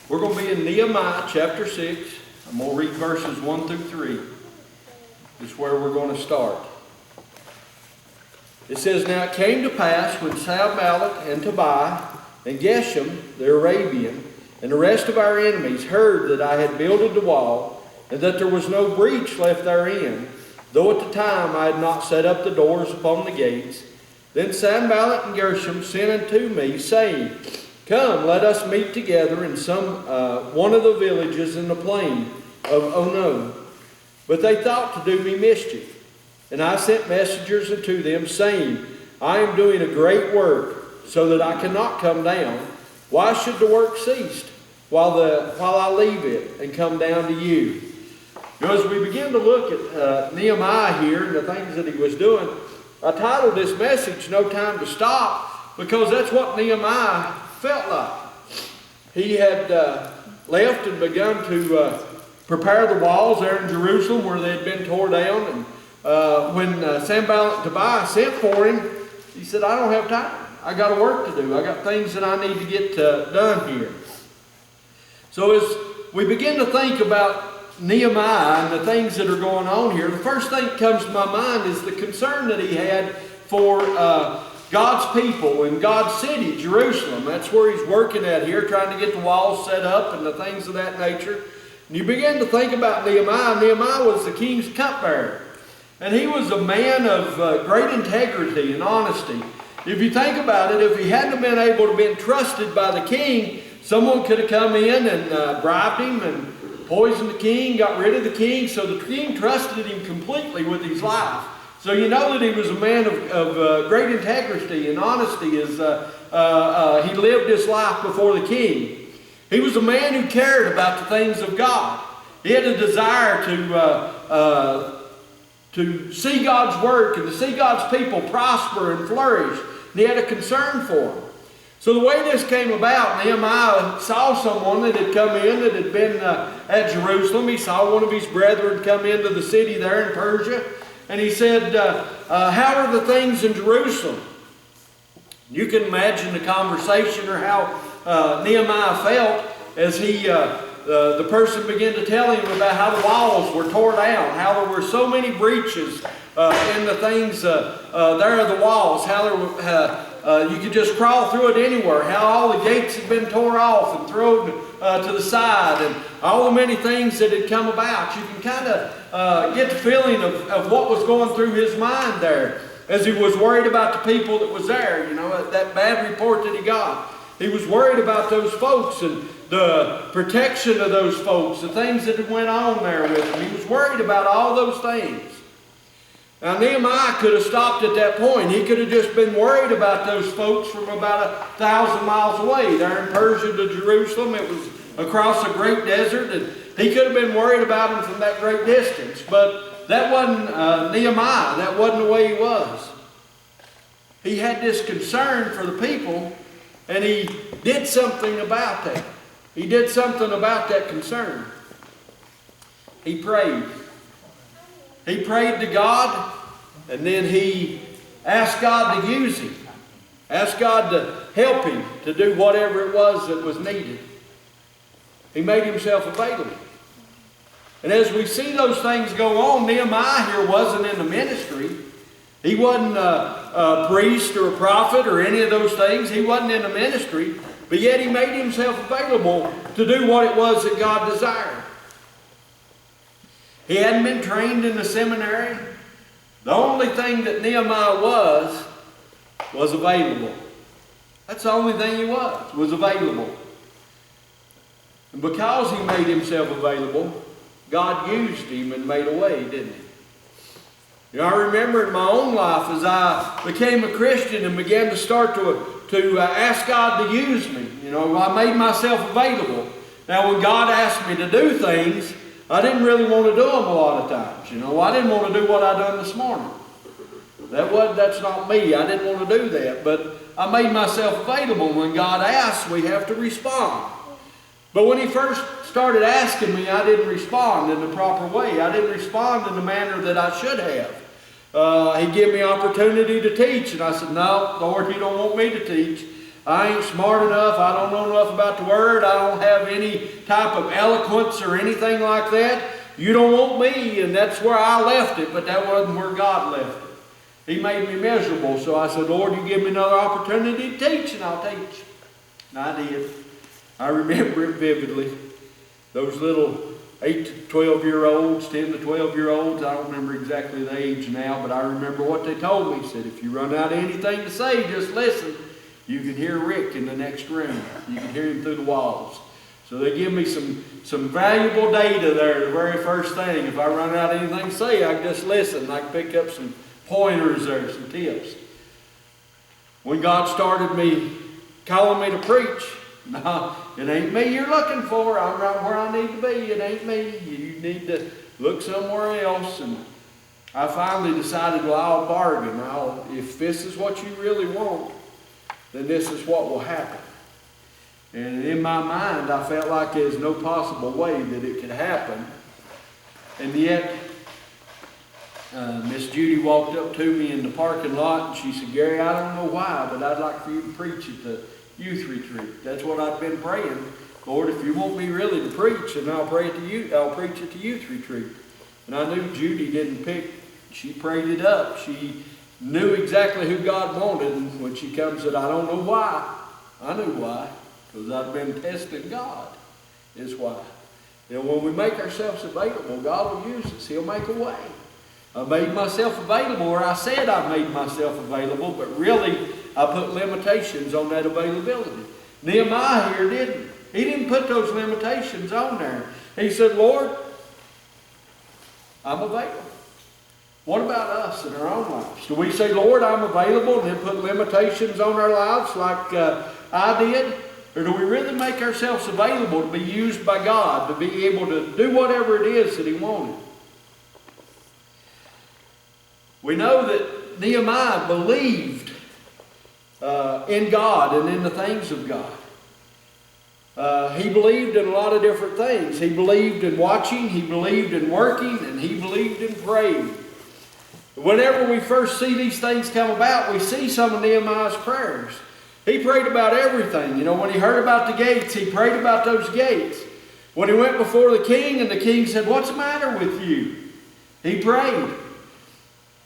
We're going to be in Nehemiah chapter 6. I'm going to read verses 1 through 3. This is where we're going to start. It says, Now it came to pass when Sanballat and Tobiah and Geshem the Arabian and the rest of our enemies heard that I had builded the wall, and that there was no breach left therein, though at the time I had not set up the doors upon the gates, then Sanballat and Geshem sent unto me, saying, Come, let us meet together in some one of the villages in the plain of Ono. But they thought to do me mischief. And I sent messengers unto them, saying, I am doing a great work, so that I cannot come down. Why should the work cease while I leave it and come down to you? Now, as we begin to look at Nehemiah here and the things that he was doing, I titled this message, No Time to Stop, because that's what Nehemiah felt like. He had left and begun to prepare the walls there in Jerusalem where they had been torn down. And when Sanballat and Tobiah sent for him, he said, I don't have time. I got work to do. I got things that I need to get done here. So as we begin to think about Nehemiah and the things that are going on here, the first thing that comes to my mind is the concern that he had for God's people in God's city, Jerusalem. That's where he's working at here, trying to get the walls set up and the things of that nature. And you begin to think about Nehemiah. Nehemiah was the king's cupbearer. And he was a man of great integrity and honesty. If you think about it, if he hadn't been able to be trusted by the king, someone could have come in and bribed him and poisoned the king, got rid of the king. So the king trusted him completely with his life. So you know that he was a man of great integrity and honesty as he lived his life before the king. He was a man who cared about the things of God. He had a desire to see God's work and to see God's people prosper and flourish. And he had a concern for them. So the way this came about, Nehemiah saw someone that had come in that had been at Jerusalem. He saw one of his brethren come into the city there in Persia. And he said, how are the things in Jerusalem? You can imagine the conversation or how Nehemiah felt as the person began to tell him about how the walls were torn down, how there were so many breaches in the things there of the walls, how you could just crawl through it anywhere, how all the gates had been torn off and thrown to the side, and all the many things that had come about. You can kind of get the feeling of what was going through his mind there as he was worried about the people that was there, that bad report that he got. He was worried about those folks and the protection of those folks, the things that went on there with him. He was worried about all those things. Now Nehemiah could have stopped at that point. He could have just been worried about those folks from about 1,000 miles away. There in Persia to Jerusalem, it was across a great desert, and he could have been worried about them from that great distance. But that wasn't Nehemiah. That wasn't the way he was. He had this concern for the people, and he did something about that. He did something about that concern. He prayed. He prayed to God, and then he asked God to use him. Asked God to help him to do whatever it was that was needed. He made himself available. And as we see those things go on, Nehemiah here wasn't in the ministry. He wasn't a priest or a prophet or any of those things. He wasn't in the ministry. But yet he made himself available to do what it was that God desired. He hadn't been trained in the seminary. The only thing that Nehemiah was available. That's the only thing he was available. And because he made himself available, God used him and made a way, didn't he? I remember in my own life as I became a Christian and began to start to ask God to use me. I made myself available. Now when God asked me to do things, I didn't really want to do them a lot of times. I didn't want to do what I done this morning. That's not me. I didn't want to do that. But I made myself available. When God asks, we have to respond. But when he first started asking me, I didn't respond in the proper way. I didn't respond in the manner that I should have. He gave me opportunity to teach, and I said, no, Lord, you don't want me to teach. I ain't smart enough. I don't know enough about the Word. I don't have any type of eloquence or anything like that. You don't want me, and that's where I left it, but that wasn't where God left it. He made me miserable, so I said, Lord, you give me another opportunity to teach, and I'll teach. And I did. I remember it vividly. Those little 8 to 12-year-olds, 10 to 12-year-olds, I don't remember exactly the age now, but I remember what they told me. Said, if you run out of anything to say, just listen. You can hear Rick in the next room. You can hear him through the walls. So they give me some valuable data there, the very first thing. If I run out of anything to say, I can just listen. I can pick up some pointers there, some tips. When God started me, calling me to preach, no, it ain't me you're looking for. I'm right where I need to be. It ain't me. You need to look somewhere else. And I finally decided, well, I'll bargain. If this is what you really want, then this is what will happen. And in my mind, I felt like there's no possible way that it could happen. And yet, Miss Judy walked up to me in the parking lot and she said, Gary, I don't know why, but I'd like for you to preach at the youth retreat. That's what I've been praying. Lord, if you want me really to preach, then I'll preach at the youth retreat. And I knew Judy didn't pick. She prayed it up. She knew exactly who God wanted. And when she comes and said, I don't know why, I knew why. Because I've been testing God, is why. And when we make ourselves available, God will use us. He'll make a way. I made myself available, or I said I made myself available, but really I put limitations on that availability. Nehemiah here didn't. He didn't put those limitations on there. He said, Lord, I'm available. What about us in our own lives? Do we say, Lord, I'm available, and then put limitations on our lives like I did? Or do we really make ourselves available to be used by God, to be able to do whatever it is that He wanted? We know that Nehemiah believed in God and in the things of God. He believed in a lot of different things. He believed in watching, he believed in working, and he believed in praying. Whenever we first see these things come about, we see some of Nehemiah's prayers. He prayed about everything. You know, when he heard about the gates, he prayed about those gates. When he went before the king and the king said, what's the matter with you? He prayed.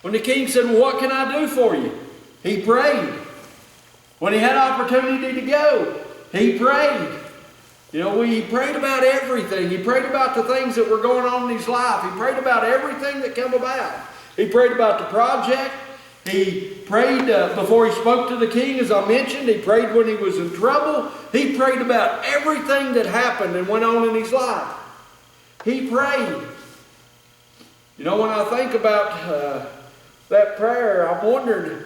When the king said, well, what can I do for you? He prayed. When he had opportunity to go, he prayed. You know, he prayed about everything. He prayed about the things that were going on in his life. He prayed about everything that came about. He prayed about the project. He prayed before he spoke to the king, as I mentioned. He prayed when he was in trouble. He prayed about everything that happened and went on in his life. He prayed. You know, when I think about that prayer, I'm wondering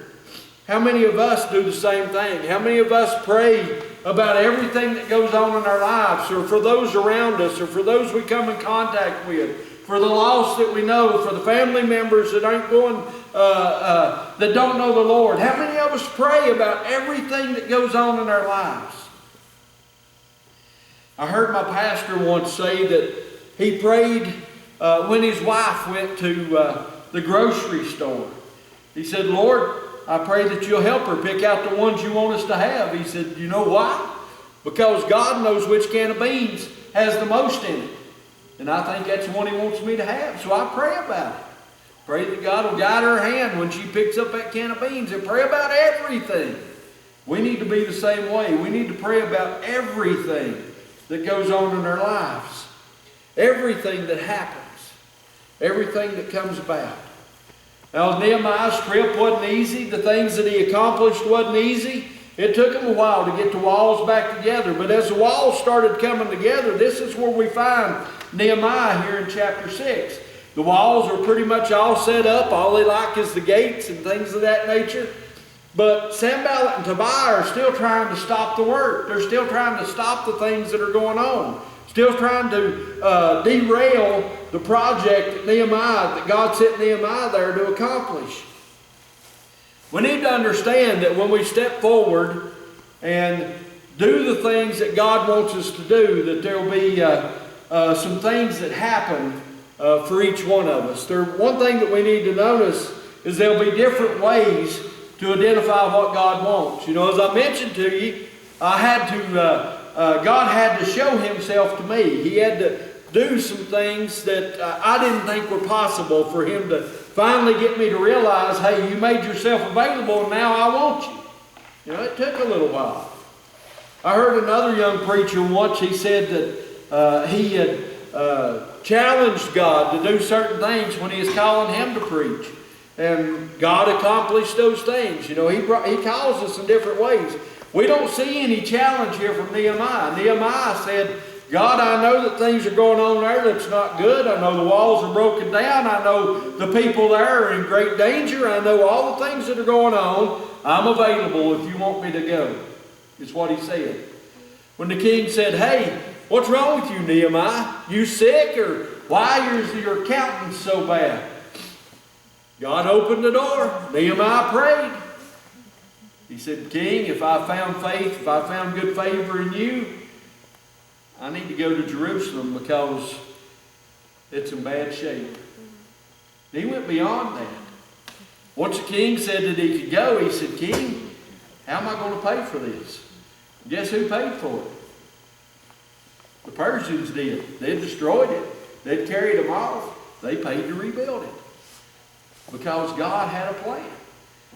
how many of us do the same thing. How many of us pray about everything that goes on in our lives, or for those around us, or for those we come in contact with, for the lost that we know, for the family members that aren't going, that don't know the Lord. How many of us pray about everything that goes on in our lives? I heard my pastor once say that he prayed when his wife went to the grocery store. He said, Lord, I pray that you'll help her pick out the ones you want us to have. He said, you know why? Because God knows which can of beans has the most in it. And I think that's the one He wants me to have. So I pray about it. Pray that God will guide her hand when she picks up that can of beans, and pray about everything. We need to be the same way. We need to pray about everything that goes on in our lives. Everything that happens. Everything that comes about. Now, Nehemiah's trip wasn't easy. The things that he accomplished wasn't easy. It took him a while to get the walls back together. But as the walls started coming together, this is where we find Nehemiah here in chapter 6. The walls are pretty much all set up. All they like is the gates and things of that nature. But Sanballat and Tobiah are still trying to stop the work. They're still trying to stop the things that are going on. Still trying to derail the project that God sent Nehemiah there to accomplish. We need to understand that when we step forward and do the things that God wants us to do, that there will be some things that happen for each one of us. One thing that we need to notice is there will be different ways to identify what God wants. You know, as I mentioned to you, God had to show himself to me. He had to do some things that I didn't think were possible for him to finally get me to realize, hey, you made yourself available and now I want you. You know, it took a little while. I heard another young preacher once, he said that he had challenged God to do certain things when he was calling him to preach. And God accomplished those things. You know, he calls us in different ways. We don't see any challenge here from Nehemiah. Nehemiah said, God, I know that things are going on there that's not good. I know the walls are broken down. I know the people there are in great danger. I know all the things that are going on. I'm available if you want me to go. Is what he said. When the king said, hey, what's wrong with you, Nehemiah? You sick, or why is your countenance so bad? God opened the door. Nehemiah prayed. He said, King, if I found faith, if I found good favor in you, I need to go to Jerusalem because it's in bad shape. He went beyond that. Once the king said that he could go, he said, King, how am I going to pay for this? Guess who paid for it? The Persians did. They destroyed it. They carried them off. They paid to rebuild it. Because God had a plan.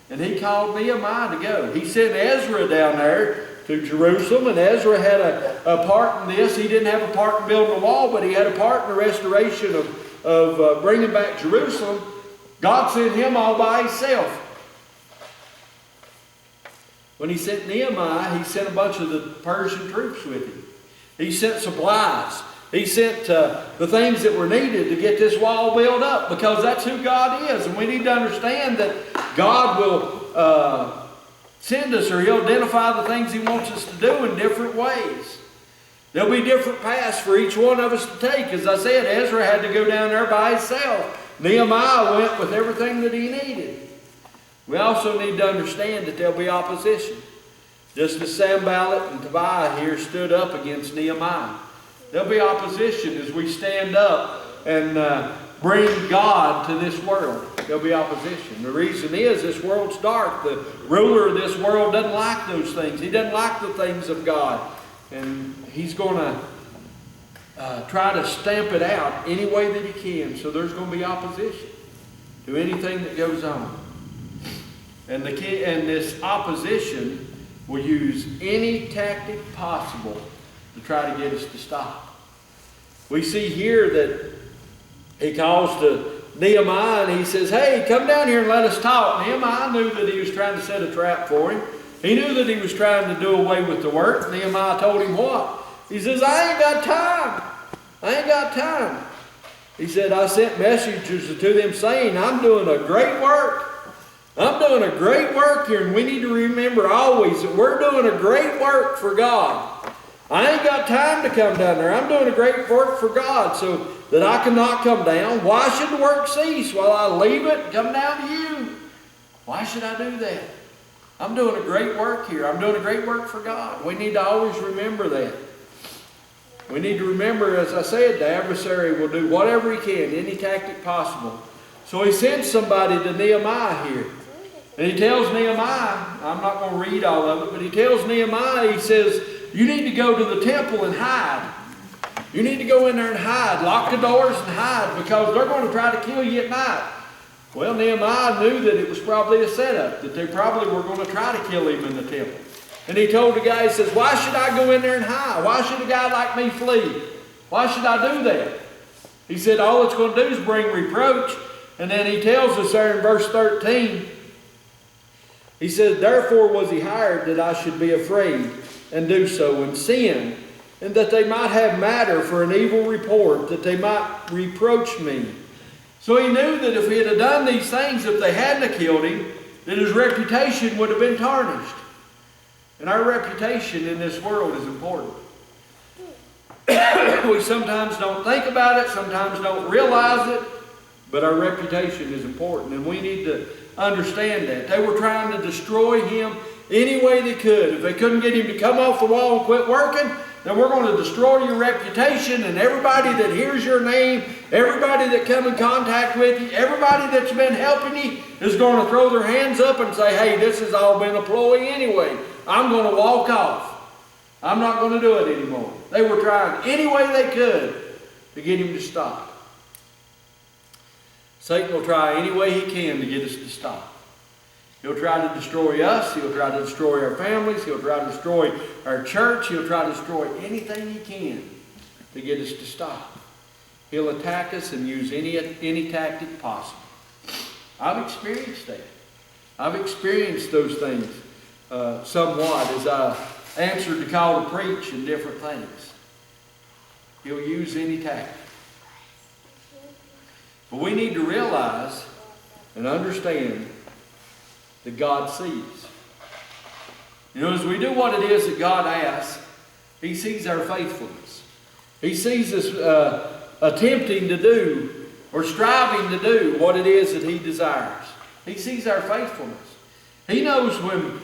And he called Nehemiah to go. He sent Ezra down there to Jerusalem, and Ezra had a part in this. He didn't have a part in building the wall, but he had a part in the restoration of bringing back Jerusalem. God sent him all by himself. When he sent Nehemiah, he sent a bunch of the Persian troops with him. He sent supplies. He sent the things that were needed to get this wall built up, because that's who God is. And we need to understand that God will send us, or he'll identify the things he wants us to do in different ways. There'll be different paths for each one of us to take. As I said, Ezra had to go down there by himself. Nehemiah went with everything that he needed. We also need to understand that there'll be opposition. Just as Sanballat and Tobiah here stood up against Nehemiah. There'll be opposition as we stand up and bring God to this world. There'll be opposition. The reason is this world's dark. The ruler of this world doesn't like those things. He doesn't like the things of God. And he's going to try to stamp it out any way that he can. So there's going to be opposition to anything that goes on. And this opposition will use any tactic possible to try to get us to stop. We see here that he calls to Nehemiah and he says, hey, come down here and let us talk. Nehemiah knew that he was trying to set a trap for him. He knew that he was trying to do away with the work. Nehemiah told him what? He says, I ain't got time. I ain't got time. He said, I sent messengers to them saying, I'm doing a great work. I'm doing a great work here, and we need to remember always that we're doing a great work for God. I ain't got time to come down there. I'm doing a great work for God so that I cannot come down. Why should the work cease while I leave it and come down to you? Why should I do that? I'm doing a great work here. I'm doing a great work for God. We need to always remember that. We need to remember, as I said, the adversary will do whatever he can, any tactic possible. So he sends somebody to Nehemiah here. And he tells Nehemiah, I'm not going to read all of it, but he tells Nehemiah, he says, you need to go to the temple and hide. You need to go in there and hide. Lock the doors and hide, because they're going to try to kill you at night. Well, Nehemiah knew that it was probably a setup, that they probably were going to try to kill him in the temple. And he told the guy, he says, why should I go in there and hide? Why should a guy like me flee? Why should I do that? He said, all it's going to do is bring reproach. And then he tells us there in verse 13, he said, therefore was he hired that I should be afraid and do so and sin, and that they might have matter for an evil report, that they might reproach me. So he knew that if he had done these things, if they hadn't killed him, that his reputation would have been tarnished. And our reputation in this world is important. We sometimes don't think about it, sometimes don't realize it, but our reputation is important, and we need to understand that. They were trying to destroy him any way they could. If they couldn't get him to come off the wall and quit working, then we're going to destroy your reputation, and everybody that hears your name, everybody that come in contact with you, everybody that's been helping you is going to throw their hands up and say, hey, this has all been a ploy anyway. I'm going to walk off. I'm not going to do it anymore. They were trying any way they could to get him to stop. Satan will try any way he can to get us to stop. He'll try to destroy us. He'll try to destroy our families. He'll try to destroy our church. He'll try to destroy anything he can to get us to stop. He'll attack us and use any tactic possible. I've experienced that. I've experienced those things somewhat as I answered the call to preach and different things. He'll use any tactic. But we need to realize and understand that God sees. You know, as we do what it is that God asks, He sees our faithfulness. He sees us attempting to do or striving to do what it is that He desires. He sees our faithfulness. He knows when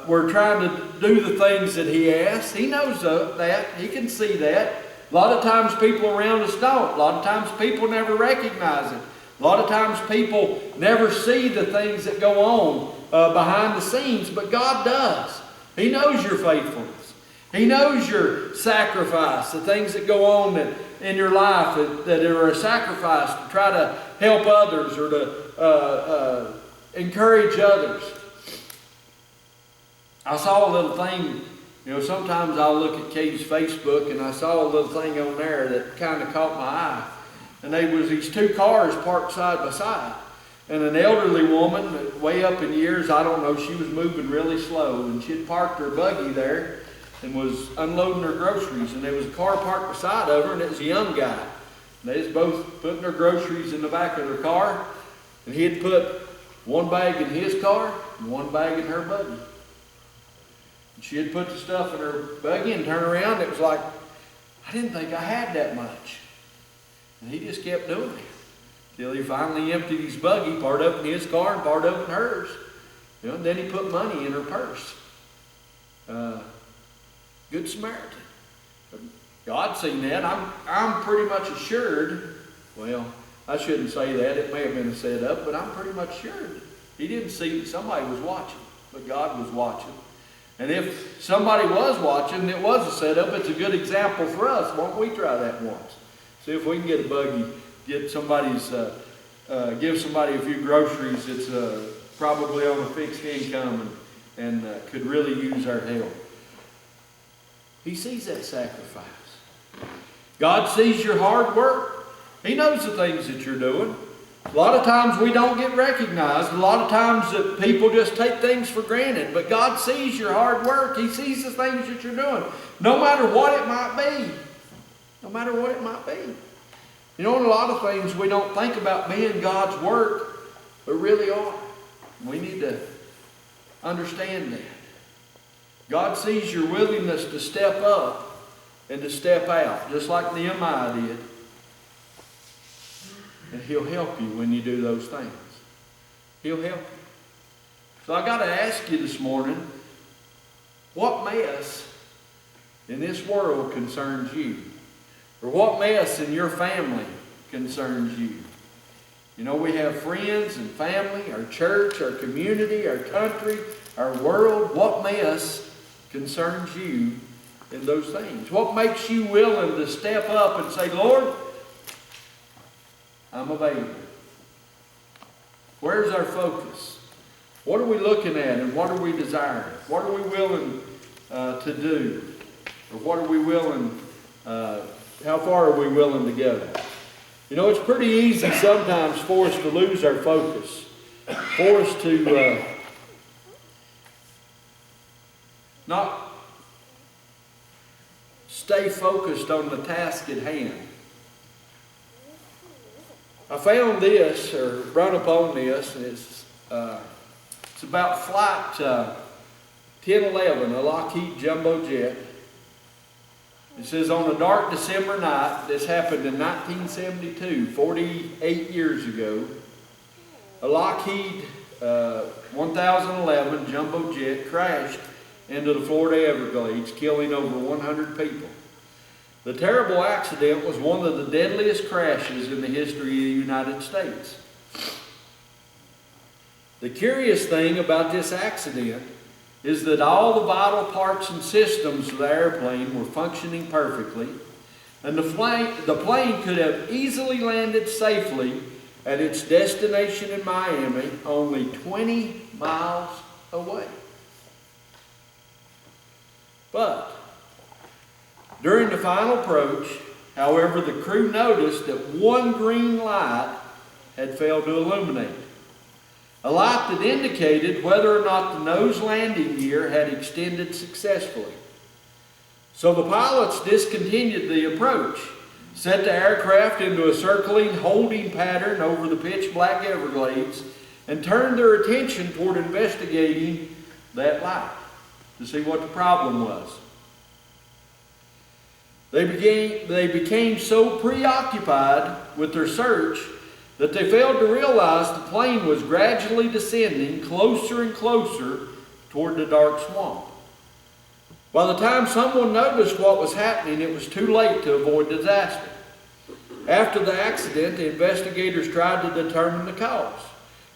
we're trying to do the things that He asks. He knows that. He can see that. A lot of times people around us don't. A lot of times people never recognize it. A lot of times people never see the things that go on behind the scenes, but God does. He knows your faithfulness. He knows your sacrifice, the things that go on in your life that are a sacrifice to try to help others or to encourage others. I saw a little thing, you know, sometimes I'll look at Katie's Facebook and I saw a little thing on there that kind of caught my eye. And there was these two cars parked side by side. And an elderly woman, way up in years, I don't know, she was moving really slow. And she had parked her buggy there and was unloading her groceries. And there was a car parked beside of her, and it was a young guy. And they was both putting their groceries in the back of their car. And he had put one bag in his car and one bag in her buggy. And she had put the stuff in her buggy and turned around. It was like, I didn't think I had that much. And he just kept doing it till he finally emptied his buggy, part of it in his car and part of it in hers. You know, and then he put money in her purse. Good Samaritan. God seen that. I'm pretty much assured, well, I shouldn't say that. It may have been a setup, but I'm pretty much sure he didn't see that somebody was watching, but God was watching. And if somebody was watching and it was a setup, it's a good example for us. Won't we try that once? See if we can get a buggy, get somebody's, give somebody a few groceries that's probably on a fixed income and could really use our help. He sees that sacrifice. God sees your hard work. He knows the things that you're doing. A lot of times we don't get recognized. A lot of times that people just take things for granted. But God sees your hard work. He sees the things that you're doing. No matter what it might be. No matter what it might be. You know, in a lot of things we don't think about being God's work, but really are. We need to understand that. God sees your willingness to step up and to step out, just like Nehemiah did. And He'll help you when you do those things. He'll help you. So I got to ask you this morning, what mess in this world concerns you? Or what mess in your family concerns you? You know, we have friends and family, our church, our community, our country, our world. What mess concerns you in those things? What makes you willing to step up and say, Lord, I'm available? Where's our focus? What are we looking at and what are we desiring? What are we willing to do? Or what are we willing, how far are we willing to go? You know, it's pretty easy sometimes for us to lose our focus. For us to not stay focused on the task at hand. I found this, or run upon this, and it's about flight 1011, a Lockheed jumbo jet. It says, on a dark December night, this happened in 1972, 48 years ago, a Lockheed 1011 jumbo jet crashed into the Florida Everglades, killing over 100 people. The terrible accident was one of the deadliest crashes in the history of the United States. The curious thing about this accident is that all the vital parts and systems of the airplane were functioning perfectly, and the plane could have easily landed safely at its destination in Miami, only 20 miles away. But during the final approach, however, the crew noticed that one green light had failed to illuminate. A light that indicated whether or not the nose landing gear had extended successfully. So the pilots discontinued the approach, set the aircraft into a circling holding pattern over the pitch black Everglades, and turned their attention toward investigating that light to see what the problem was. They became so preoccupied with their search that they failed to realize the plane was gradually descending closer and closer toward the dark swamp. By the time someone noticed what was happening, it was too late to avoid disaster. After the accident, the investigators tried to determine the cause.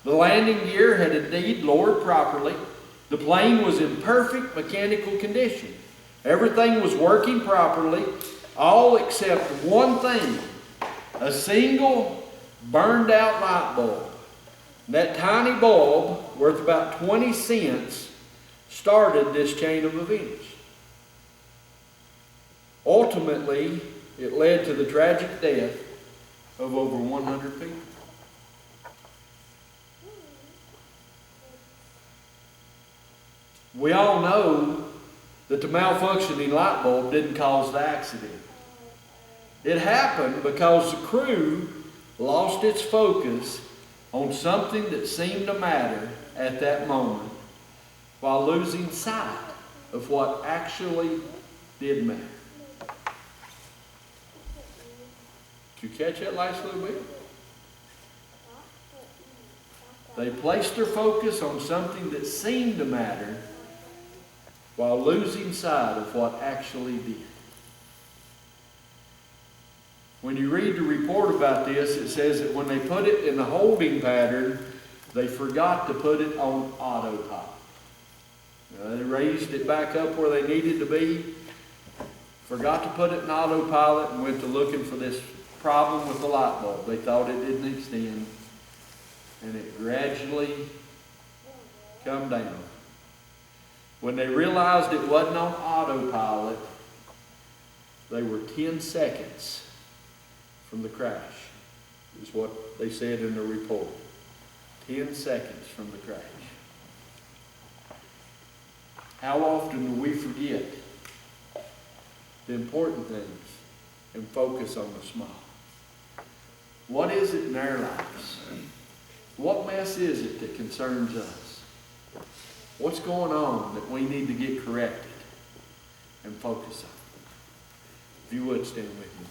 The landing gear had indeed lowered properly. The plane was in perfect mechanical condition. Everything was working properly, all except one thing: a single burned out light bulb. That tiny bulb, worth about 20 cents, started this chain of events. Ultimately, it led to the tragic death of over 100 people. We all know that the malfunctioning light bulb didn't cause the accident. It happened because the crew lost its focus on something that seemed to matter at that moment, while losing sight of what actually did matter. Did you catch that last little bit? They placed their focus on something that seemed to matter while losing sight of what actually did. When you read the report about this, it says that when they put it in the holding pattern, they forgot to put it on autopilot. They raised it back up where they needed to be, forgot to put it in autopilot, and went to looking for this problem with the light bulb. They thought it didn't extend, and it gradually come down. When they realized it wasn't on autopilot, they were 10 seconds from the crash, is what they said in the report. 10 seconds from the crash. How often do we forget the important things and focus on the small? What is it in our lives? What mess is it that concerns us? What's going on that we need to get corrected and focus on? If you would, stand with me.